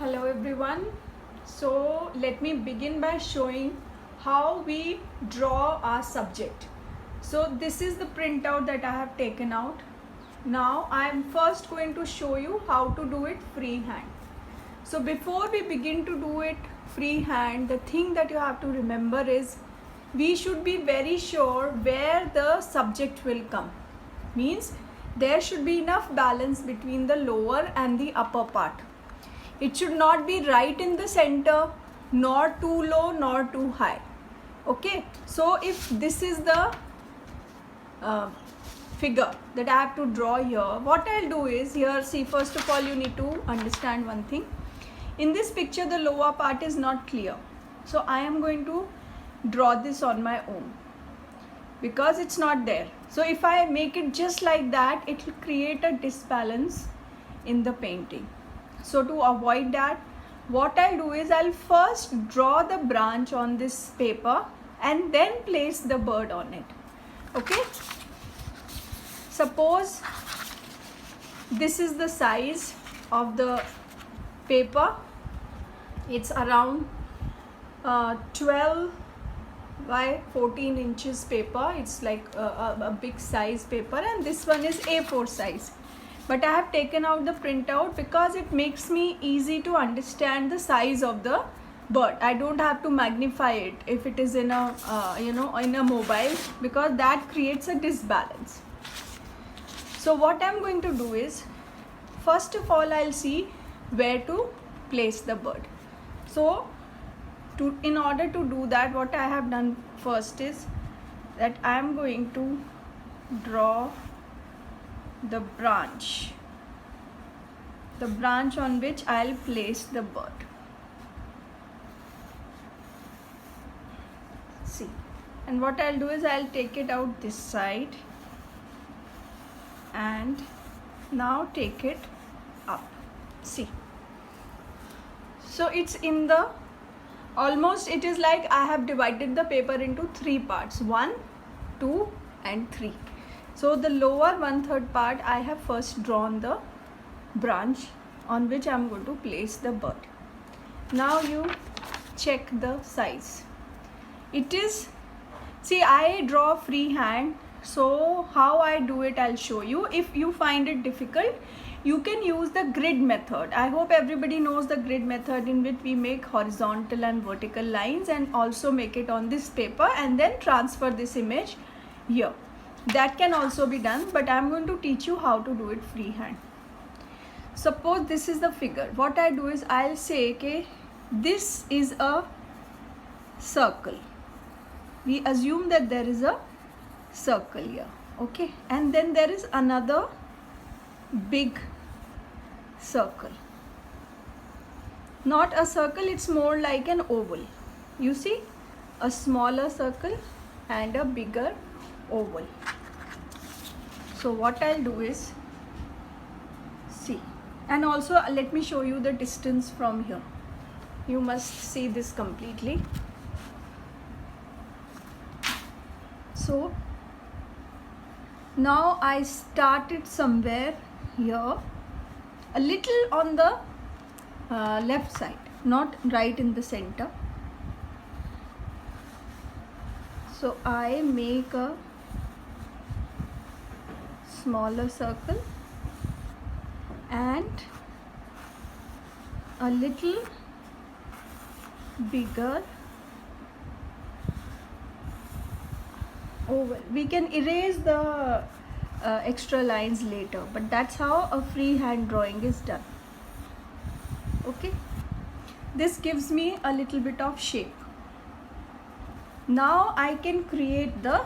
Hello everyone. So let me begin by showing how we draw our subject. So this is the printout that I have taken out. Now I am first going to show you how to do it freehand. So before we begin to do it freehand, the thing that you have to remember is we should be very sure where the subject will come. Means there should be enough balance between the lower and the upper part. It should not be right in the center, nor too low nor too high. Okay, so if this is the figure that I have to draw here, what I'll do is here, see, first of all you need to understand one thing. In this picture the lower part is not clear, so I am going to draw this on my own because it's not there. So if I make it just like that, it will create a disbalance in the painting. So to avoid that, what I'll do is I'll first draw the branch on this paper and then place the bird on it. Okay, suppose this is the size of the paper. It's around 12 by 14 inches paper. It's like a big size paper, and this one is A4 size. But I have taken out the printout because it makes me easy to understand the size of the bird. I don't have to magnify it if it is in a in a mobile, because that creates a disbalance. So what I'm going to do is, first of all I'll see where to place the bird. So in order to do that, what I have done first is that I am going to draw the branch on which I'll place the bird. See, and what I'll do is I'll take it out this side and now take it up. See, so it's in the almost, it is like I have divided the paper into 3 parts, 1, 2 and 3. So the lower 1/3 part I have first drawn the branch on which I am going to place the bird. Now you check the size. It is, see, I draw freehand, so how I do it I'll show you. If you find it difficult, you can use the grid method. I hope everybody knows the grid method, in which we make horizontal and vertical lines and also make it on this paper and then transfer this image here. That can also be done, but I'm going to teach you how to do it freehand. Suppose this is the figure. What I do is I'll say, okay, this is a circle. We assume that there is a circle here, okay, and then there is another big circle. Not a circle, it's more like an oval. You see, a smaller circle and a bigger oval. So what I'll do is, see, and also let me show you the distance from here. You must see this completely. So now I started somewhere here, a little on the left side, not right in the center. So I make a smaller circle and a little bigger oval. We can erase the extra lines later, but that's how a freehand drawing is done. Okay, this gives me a little bit of shape. Now I can create the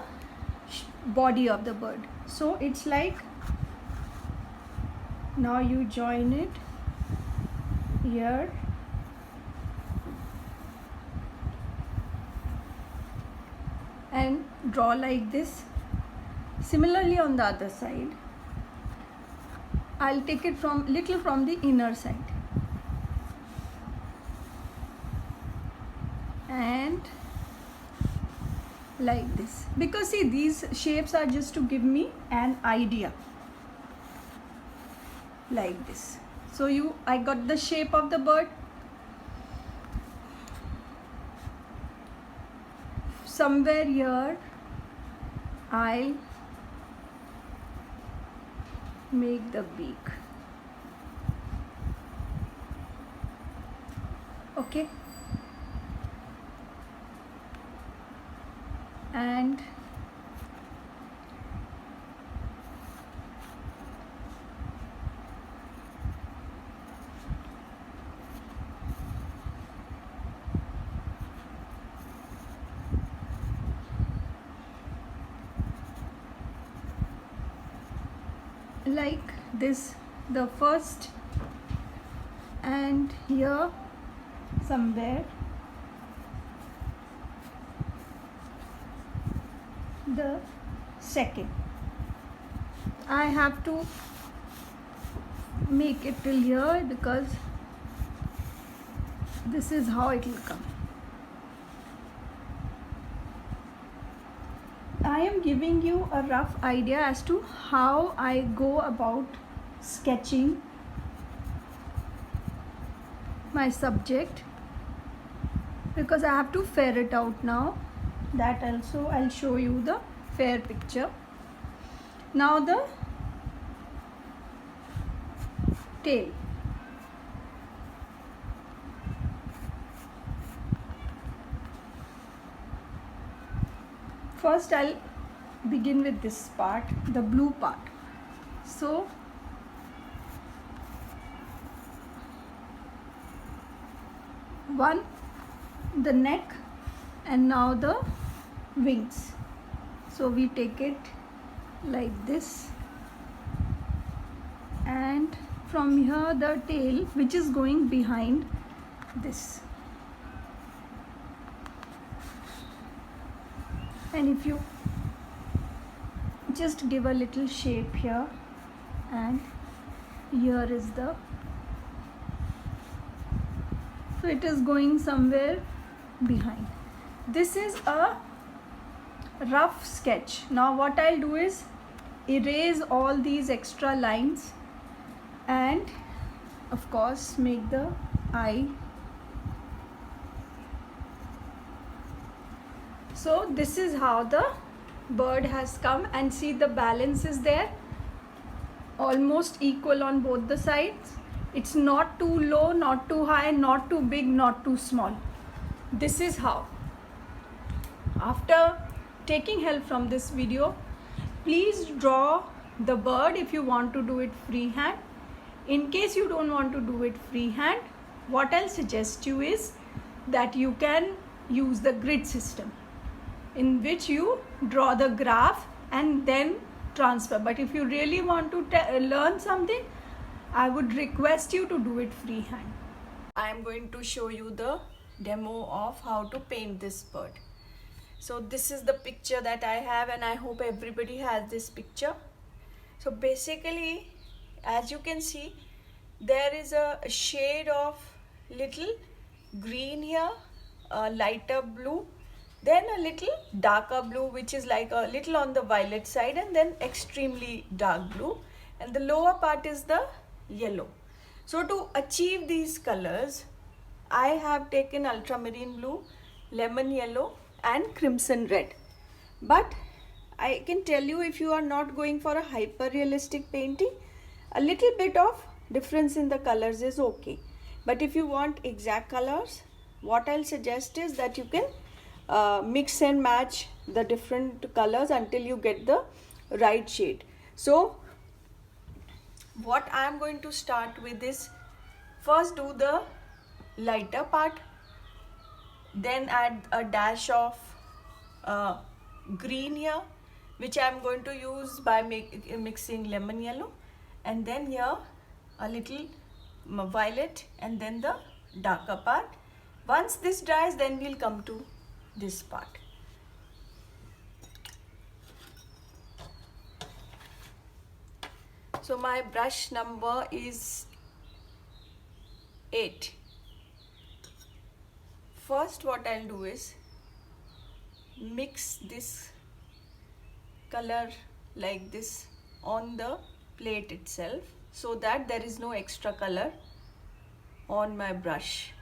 body of the bird. So it's like, now you join it here and draw like this. Similarly on the other side, I'll take it from little from the inner side and like this, because see, these shapes are just to give me an idea. like this. So I got the shape of the bird. somewhere here I'll make the beak. Okay, and like this, the first, and here somewhere the second. I have to make it till here because this is how it will come. I am giving you a rough idea as to how I go about sketching my subject, because I have to fair it out now. That also I'll show you the fair picture. Now the tail. First I'll begin with this part, the blue part. So one, the neck, and now the wings. So we take it like this, and from here the tail, which is going behind this. And if you just give a little shape here, and here is the, so it is going somewhere behind. This is a rough sketch. Now what I'll do is erase all these extra lines and of course make the eye. So this is how the bird has come, and see the balance is there, almost equal on both the sides. It's not too low, not too high, not too big, not too small. This is how. After taking help from this video, please draw the bird if you want to do it freehand. In case you don't want to do it freehand, what I'll suggest you is that you can use the grid system, in which you draw the graph and then transfer. But if you really want to learn something, I would request you to do it freehand. I am going to show you the demo of how to paint this bird. So this is the picture that I have, and I hope everybody has this picture. So basically, as you can see, there is a shade of little green here, a lighter blue, then a little darker blue, which is like a little on the violet side, and then extremely dark blue, and the lower part is the yellow. So to achieve these colors, I have taken ultramarine blue, lemon yellow and crimson red. But I can tell you, if you are not going for a hyper realistic painting, a little bit of difference in the colors is okay. But if you want exact colors, what I'll suggest is that you can mix and match the different colors until you get the right shade. So what I am going to start with is, first do the lighter part, then add a dash of green here, which I am going to use by mixing lemon yellow, and then here a little violet, and then the darker part. Once this dries, then we'll come to this part. So my brush number is 8. First what I'll do is mix this color like this on the plate itself, so that there is no extra color on my brush.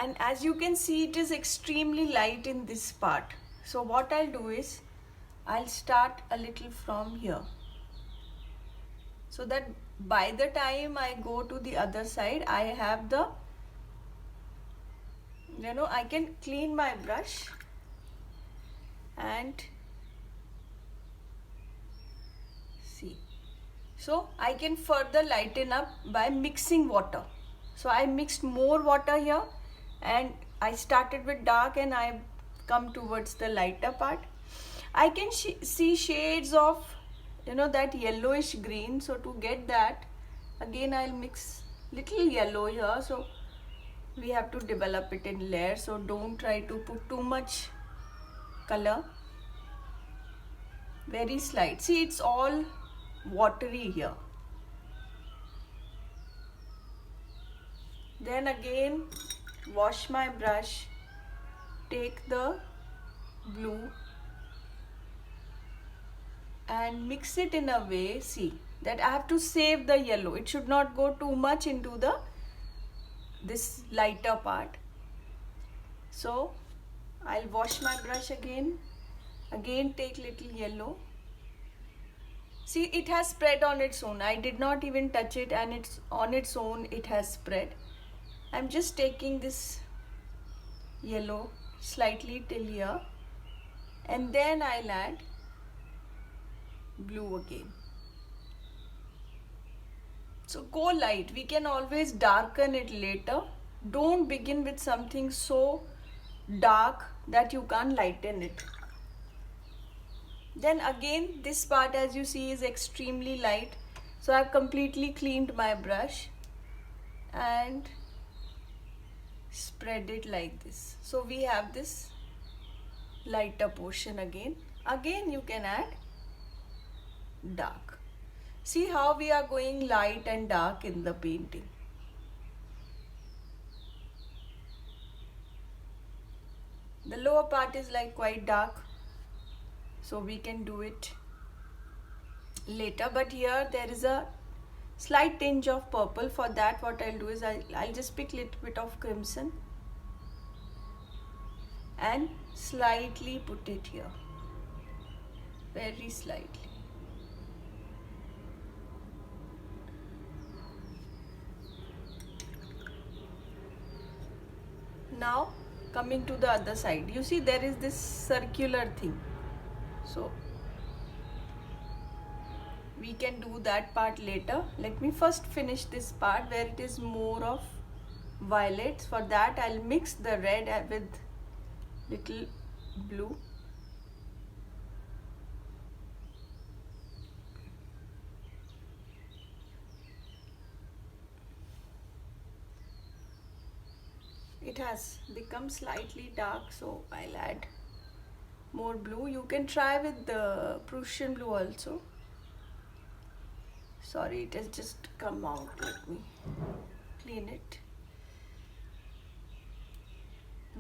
And as you can see, it is extremely light in this part. So what I'll do is I'll start a little from here, so that by the time I go to the other side, I have the, I can clean my brush and see. So I can further lighten up by mixing water. So I mixed more water here, and I started with dark and I come towards the lighter part. I can see shades of that yellowish green. So to get that, again I'll mix little yellow here. So we have to develop it in layers, so don't try to put too much color. Very slight. See, it's all watery here. Then again wash my brush, take the blue and mix it in a way, see, that I have to save the yellow. It should not go too much into this lighter part. So I'll wash my brush again take little yellow. See, it has spread on its own. I did not even touch it, and it's on its own, it has spread. I'm just taking this yellow slightly till here, and then I'll add blue again. So go light. We can always darken it later. Don't begin with something so dark that you can't lighten it. Then again, this part, as you see, is extremely light. So I've completely cleaned my brush and spread it like this. So we have this lighter portion again. Again you can add dark. See how we are going light and dark in the painting. The lower part is like quite dark, so we can do it later, but here there is a slight tinge of purple. For that, what I'll do is I'll just pick a little bit of crimson and slightly put it here, very slightly. Now coming to the other side, you see there is this circular thing, so we can do that part later. Let me first finish this part where it is more of violets. For that, I'll mix the red with little blue. It has become slightly dark, so I'll add more blue. You can try with the Prussian blue also. Sorry, it has just come out. Let me clean it.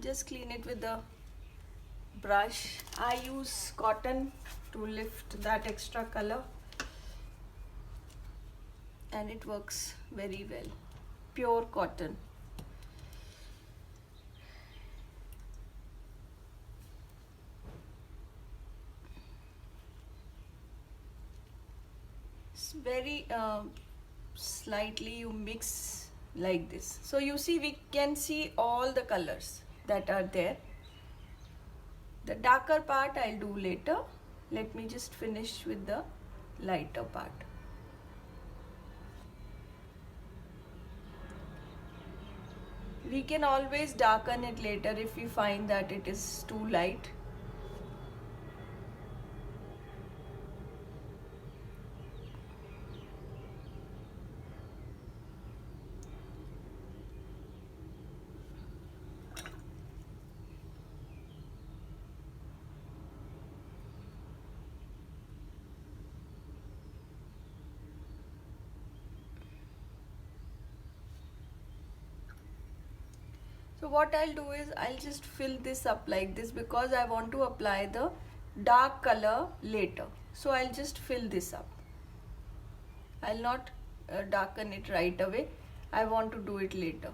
Just clean it with the brush. I use cotton to lift that extra color, and it works very well. Pure cotton. Very slightly you mix like this. So you see, we can see all the colors that are there. The darker part I'll do later. Let me just finish with the lighter part. We can always darken it later if we find that it is too light. So what I'll do is I'll just fill this up like this because I want to apply the dark color later. So I'll just fill this up. I'll not darken it right away. I want to do it later.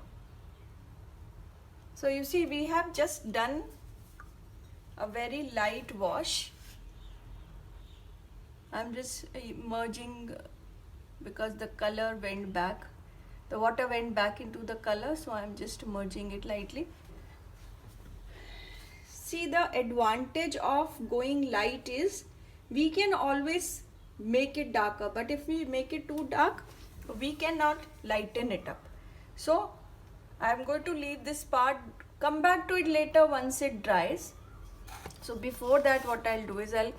So you see, we have just done a very light wash. I'm just merging because the color went back. The water went back into the color, so I'm just merging it lightly. See, the advantage of going light is we can always make it darker, but if we make it too dark, we cannot lighten it up. So I'm going to leave this part, come back to it later once it dries. So before that, what I'll do is I'll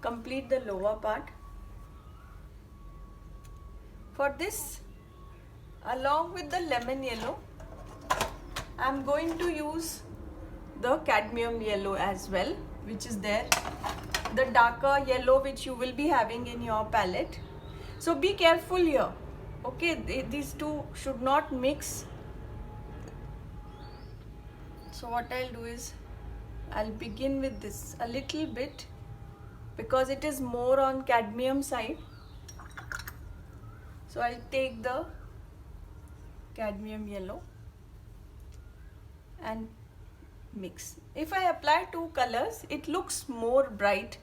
complete the lower part. For this, along with the lemon yellow, I'm going to use the cadmium yellow as well, which is there, the darker yellow which you will be having in your palette. So be careful here, okay, these two should not mix. So what I'll do is I'll begin with this a little bit because it is more on cadmium side. So I'll take the cadmium yellow and mix. If I apply two colors, it looks more bright.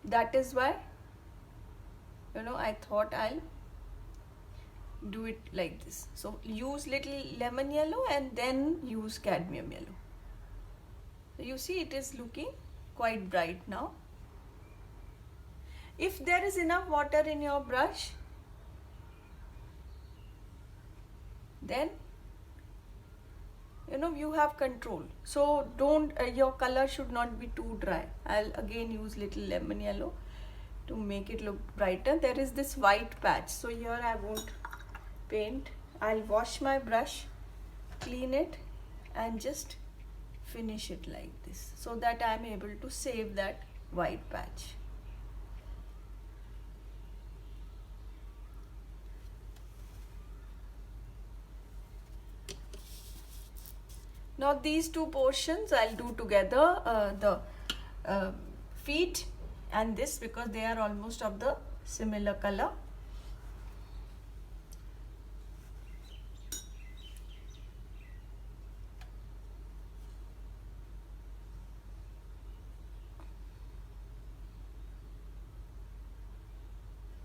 That is why, I thought I'll do it like this. So use little lemon yellow and then use cadmium yellow. So you see, it is looking quite bright now. If there is enough water in your brush, then you have control. So don't, your color should not be too dry. I'll again use little lemon yellow to make it look brighter. There is this white patch, so here I won't paint. I'll wash my brush, clean it, and just finish it like this so that I'm able to save that white patch. Now these two portions I'll do together, the feet and this, because they are almost of the similar color.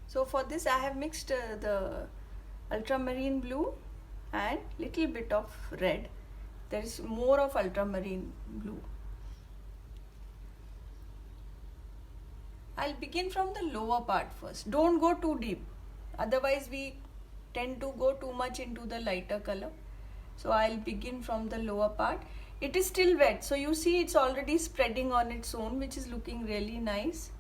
So for this I have mixed the ultramarine blue and little bit of red. There is more of ultramarine blue. I'll begin from the lower part first. Don't go too deep. Otherwise we tend to go too much into the lighter color. So I'll begin from the lower part. It is still wet. So you see it's already spreading on its own, which is looking really nice.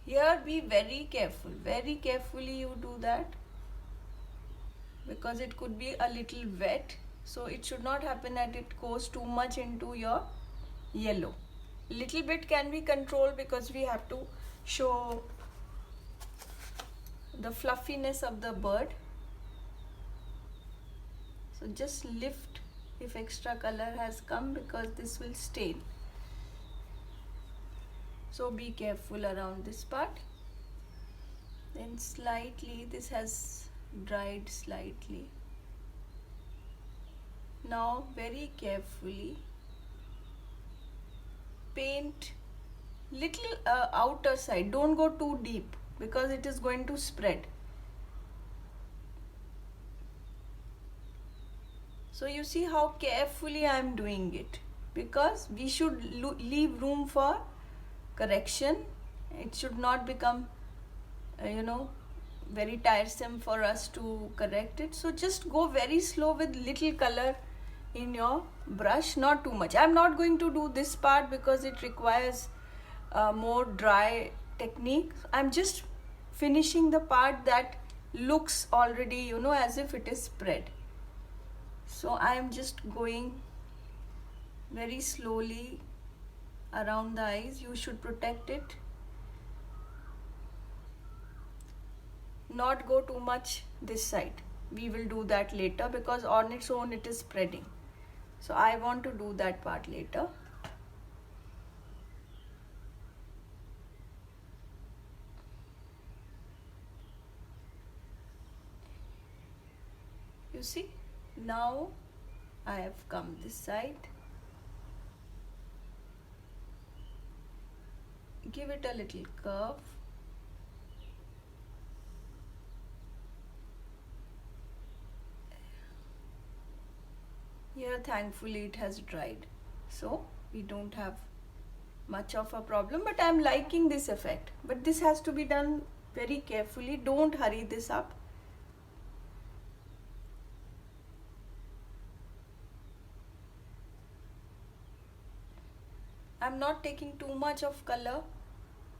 Here be very careful. Very carefully you do that, because it could be a little wet. So it should not happen that it goes too much into your yellow. Little bit can be controlled because we have to show the fluffiness of the bird. So just lift if extra color has come, because this will stain. So be careful around this part. Then slightly, this has dried slightly. Now very carefully paint little outer side. Don't go too deep because it is going to spread. So you see how carefully I am doing it, because we should leave room for correction. It should not become very tiresome for us to correct it. So just go very slow with little color in your brush, not too much. I'm not going to do this part because it requires more dry technique. I'm just finishing the part that looks already as if it is spread. So I am just going very slowly around the eyes. You should protect it. Not go too much this side. We will do that later because on its own it is spreading. So I want to do that part later. You see, now I have come this side. Give it a little curve. Here thankfully it has dried, so we don't have much of a problem, but I'm liking this effect. But this has to be done very carefully. Don't hurry this up. I'm not taking too much of color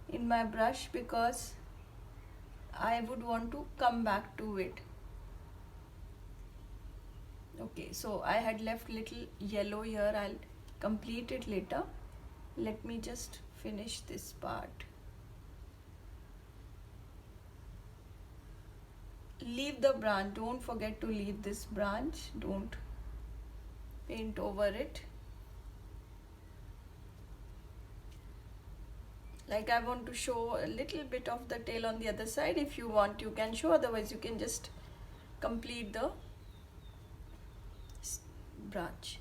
in my brush because I would want to come back to it. Okay, so I had left little yellow here. I'll complete it later. Let me just finish this part. Leave the branch. Don't forget to leave this branch. Don't paint over it. Like I want to show a little bit of the tail on the other side. If you want, you can show. Otherwise, you can just complete the branch.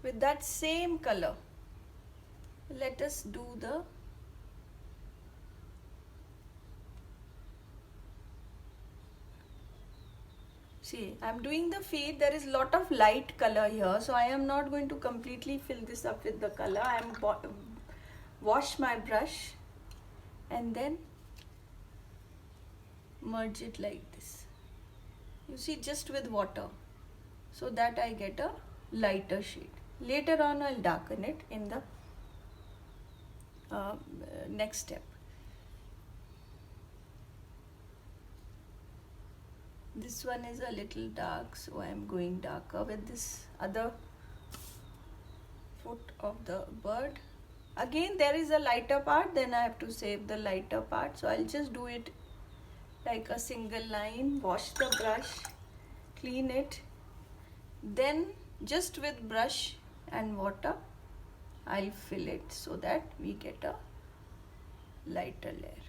With that same color, let us do the see, I'm doing the feet. There is lot of light color here, so I am not going to completely fill this up with the color. I am wash my brush and then merge it like this. You see, just with water, so that I get a lighter shade. Later on I'll darken it in the next step. This one is a little dark, so I am going darker with this other foot of the bird. Again there is a lighter part, then I have to save the lighter part, so I'll just do it like a single line. Wash the brush, clean it, then just with brush and water I'll fill it so that we get a lighter layer.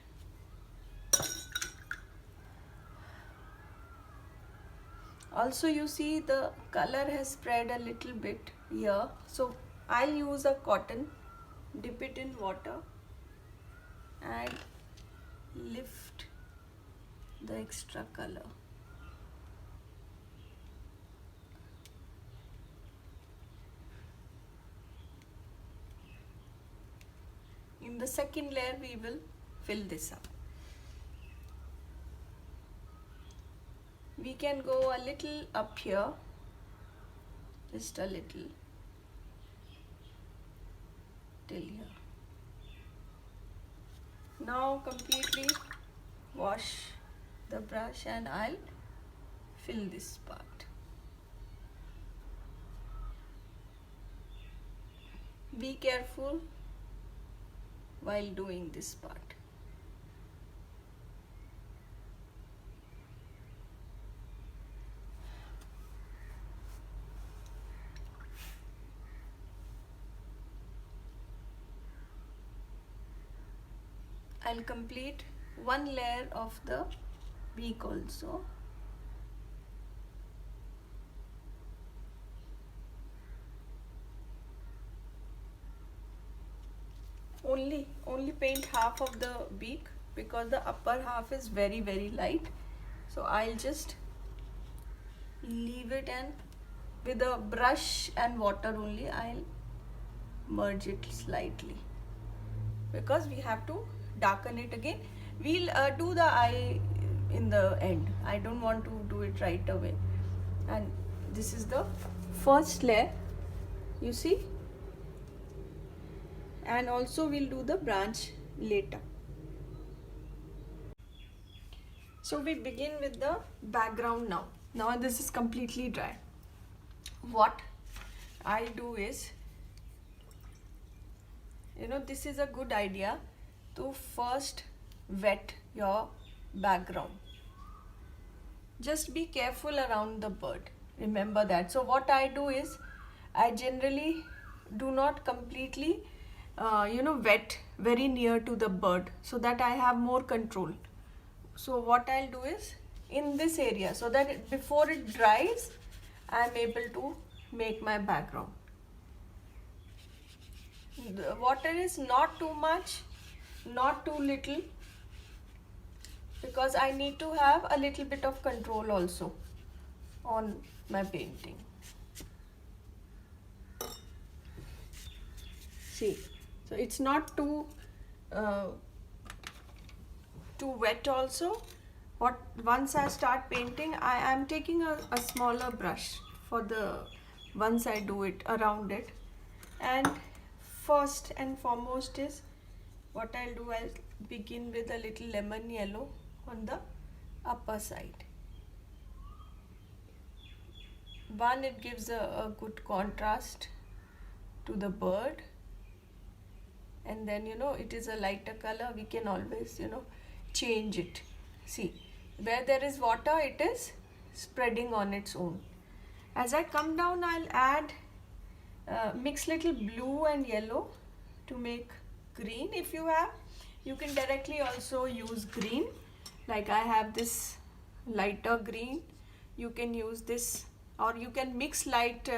Also, you see the color has spread a little bit here, so I'll use a cotton, dip it in water and lift the extra color. In the second layer we will fill this up. We can go a little up here, just a little till here. Now completely wash the brush and I'll fill this part. Be careful while doing this part. I'll complete one layer of the beak also. Only paint half of the beak because the upper half is very light. So I'll just leave it and with a brush and water only I'll merge it slightly because we have to darken it again. We'll do the eye in the end. I don't want to do it right away. And this is the first layer, you see, and also we'll do the branch later. So we begin with the background now. Now this is completely dry. What I do is, this is a good idea to first wet your background. Just be careful around the bird. Remember that. So what I do is, I generally do not completely wet very near to the bird, so that I have more control. So what I'll do is in this area, so that before it dries, I'm able to make my background. The water is not too much, not too little, because I need to have a little bit of control also on my painting. See, so it's not too wet also. Once I start painting, I am taking a smaller brush for the once I do it around it. And first and foremost is what I'll do, I'll begin with a little lemon yellow on the upper side. One, it gives a good contrast to the bird, and then it is a lighter color, we can always change it. See, where there is water, it is spreading on its own. As I come down, I'll add mix little blue and yellow to make green. If you have, you can directly also use green, like I have this lighter green. You can use this, or you can mix light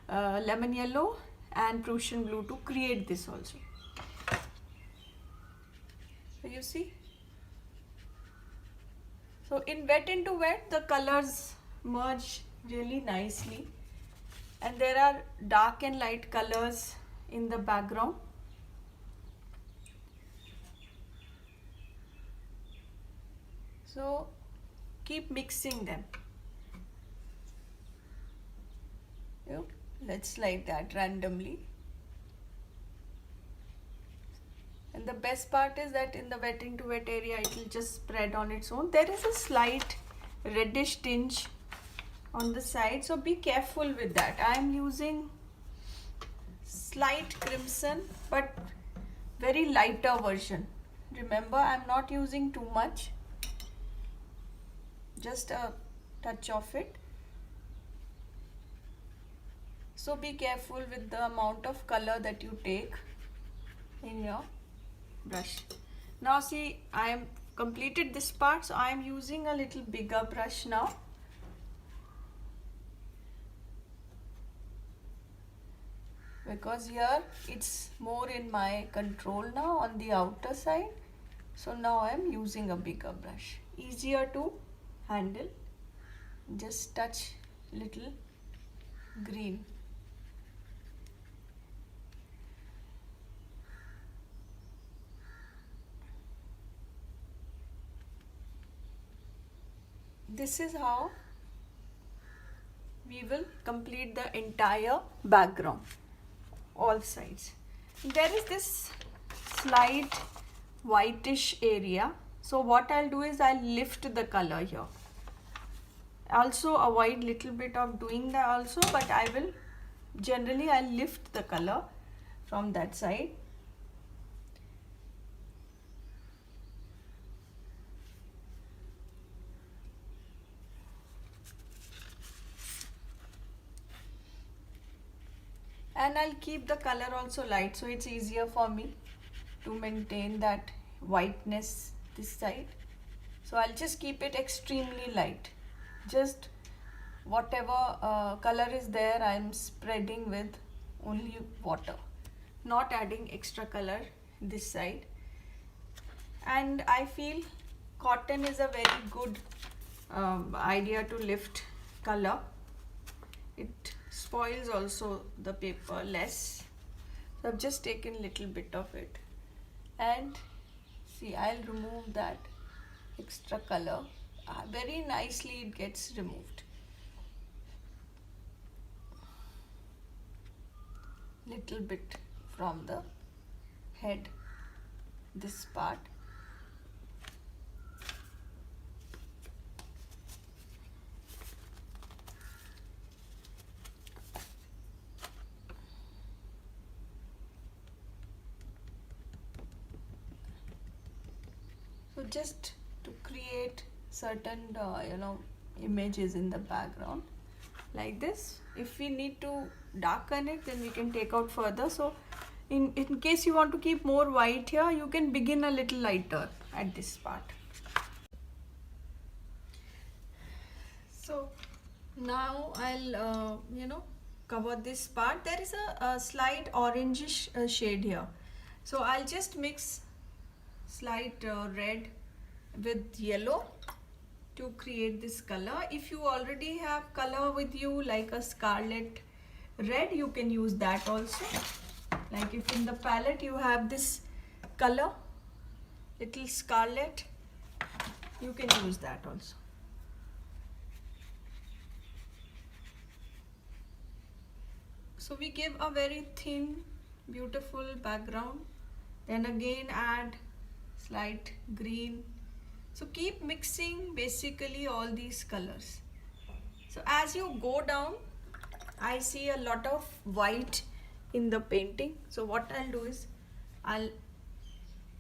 lemon yellow and Prussian blue to create this also. So you see, so in wet into wet, the colors merge really nicely, and there are dark and light colors in the background. So keep mixing them. Let's slide that randomly. And the best part is that in the wet into wet area, it will just spread on its own. There is a slight reddish tinge on the side, so be careful with that. I am using slight crimson, but very lighter version. Remember, I am not using too much, just a touch of it. So be careful with the amount of color that you take in your brush. Now see, I am completed this part, so I am using a little bigger brush now. Because here it's more in my control now on the outer side. So now I am using a bigger brush. Easier to handle. Just touch little green. This is how we will complete the entire background, all sides. There is this slight whitish area, so what I'll do is I'll lift the color here. Also avoid little bit of doing that also, but I'll lift the color from that side. And I'll keep the color also light, so it's easier for me to maintain that whiteness this side. So I'll just keep it extremely light. Just whatever color is there, I'm spreading with only water, not adding extra color this side. And I feel cotton is a very good idea to lift color. It spoils also the paper less. So I've just taken little bit of it, and see, I'll remove that extra color. Very nicely it gets removed. Little bit from the head, this part. So just to create certain images in the background like this. If we need to darken it, then we can take out further. So In case you want to keep more white here, you can begin a little lighter at this part. So now I'll cover this part. There is a slight orangish shade here, so I'll just mix slight red with yellow to create this color. If you already have color with you like a scarlet red, you can use that also. Like if in the palette you have this color, little scarlet, you can use that also. So we give a very thin, beautiful background. Then again add slight green. So keep mixing basically all these colors. So as you go down, I see a lot of white in the painting. So what I'll do is, I'll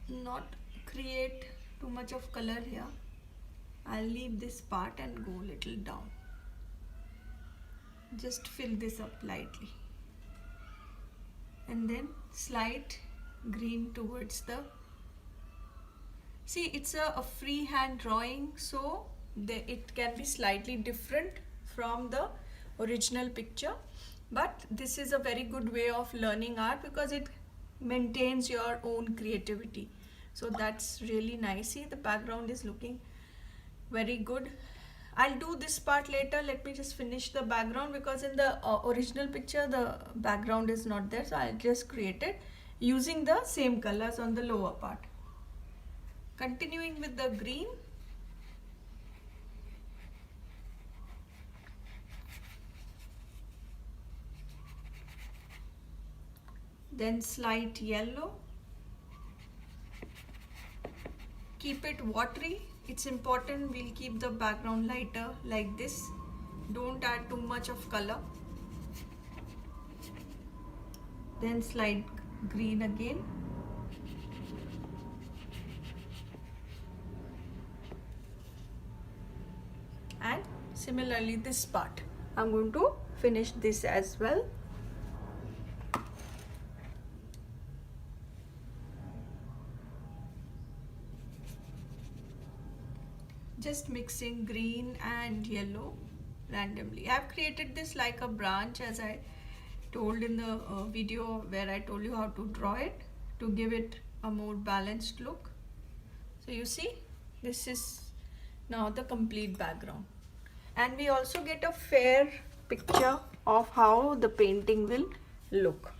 not create too much of color here. I'll leave this part and go a little down. Just fill this up lightly. And then slight green towards the, see, it's a freehand drawing, so it can be slightly different from the original picture, but this is a very good way of learning art because it maintains your own creativity. So that's really nice. See, the background is looking very good. I'll do this part later. Let me just finish the background because in the original picture the background is not there, so I'll just create it using the same colors on the lower part. Continuing with the green, then slight yellow. Keep it watery. It's important we'll keep the background lighter like this. Don't add too much of color. Then slight green again. And similarly this part. I'm going to finish this as well. Just mixing green and yellow randomly. I've created this like a branch, as I told in the video where I told you how to draw it to give it a more balanced look. So you see, this is now the complete background, and we also get a fair picture of how the painting will look.